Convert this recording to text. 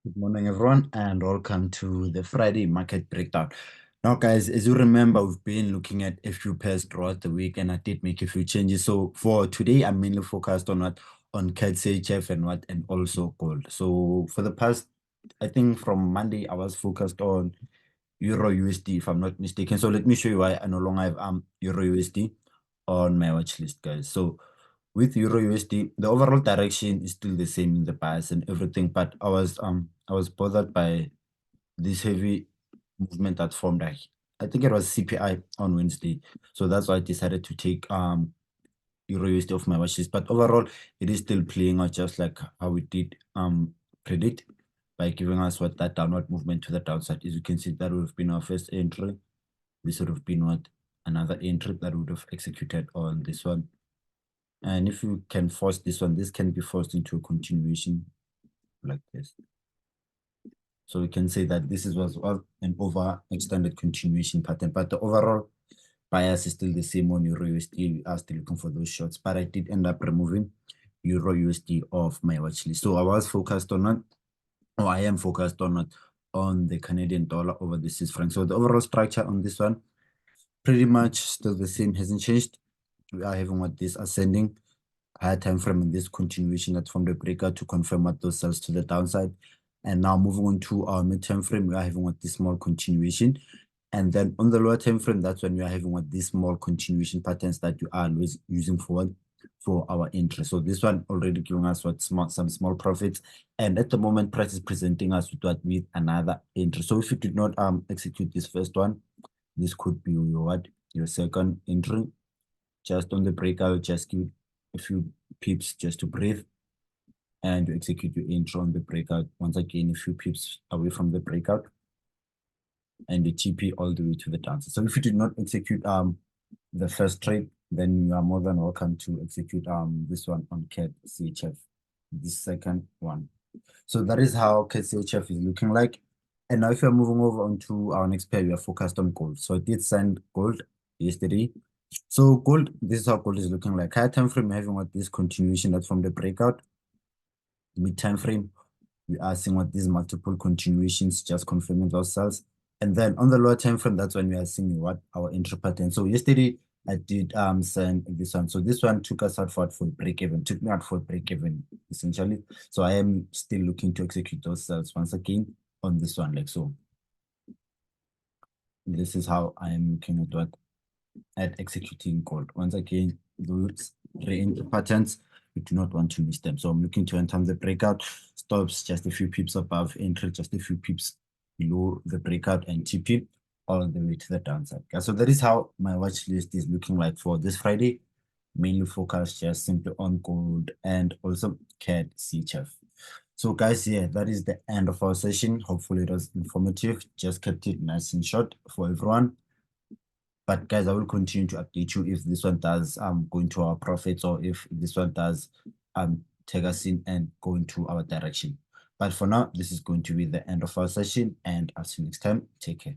Good morning, everyone, and welcome to the Friday market breakdown. Now, guys, as you remember, we've been looking at a few pairs throughout the week, and I did make a few changes. So for today, I'm mainly focused on what on CAD CHF and also gold. So for the past, I think from Monday, I was focused on Euro USD, if I'm not mistaken. So let me show you why I no longer have Euro USD on my watch list, guys. So with Euro USD, the overall direction is still the same in the bias and everything, but I was bothered by this heavy movement that formed. I think it was CPI on Wednesday, so that's why I decided to take Euro USD off my watch list. But overall, it is still playing out just like how we did predict, by giving us what that downward movement to the downside. As you can see, that would have been our first entry. This would have been what another entry that would have executed on this one. And if you can force this one, this can be forced into a continuation like this. So we can say that this was an overextended continuation pattern, but the overall bias is still the same on Euro USD. We are still looking for those shorts, but I did end up removing Euro USD off my watch list. So I was focused on it, or I am focused on it, on the Canadian dollar over the Swiss franc. So the overall structure on this one, pretty much still the same, hasn't changed. We are having what this ascending higher time frame in this continuation that from the breakout to confirm what those sells to the downside. And now moving on to our mid-time frame, we are having what this small continuation. And then on the lower time frame, that's when we are having what these small continuation patterns that you are always using for our interest. So this one already giving us what some small profits. And at the moment, price is presenting us with another entry. So if you did not execute this first one, this could be your second entry. Just on the breakout, just give a few pips just to breathe, and you execute your intro on the breakout. Once again, a few pips away from the breakout, and the TP all the way to the downside. So if you did not execute the first trade, then you are more than welcome to execute this one on CAD CHF, this second one. So that is how CAD CHF is looking like. And now if you're moving over onto our next pair, we are focused on gold. So I did send gold yesterday. So gold, this is how gold is looking like. Higher time frame, having what this continuation that's from the breakout. Mid time frame, we are seeing what these multiple continuations just confirming those cells. And then on the lower time frame, that's when we are seeing what our entry pattern. So yesterday I did send this one. So this one took us out for break even, took me out for break even essentially. So I am still looking to execute those cells once again on this one, like so. This is how I am looking at what at executing gold. Once again, those re-entry patterns, we do not want to miss them. So I'm looking to enter the breakout, stops just a few pips above entry, just a few pips below the breakout, and TP all the way to the downside. So that is how my watch list is looking like for this Friday. Mainly focused just simply on gold and also CAD CHF. So guys, yeah, that is the end of our session. Hopefully it was informative. Just kept it nice and short for everyone. But guys, I will continue to update you if this one does go into our profits, or if this one does take us in and go into our direction. But for now, this is going to be the end of our session, and I'll see you next time. Take care.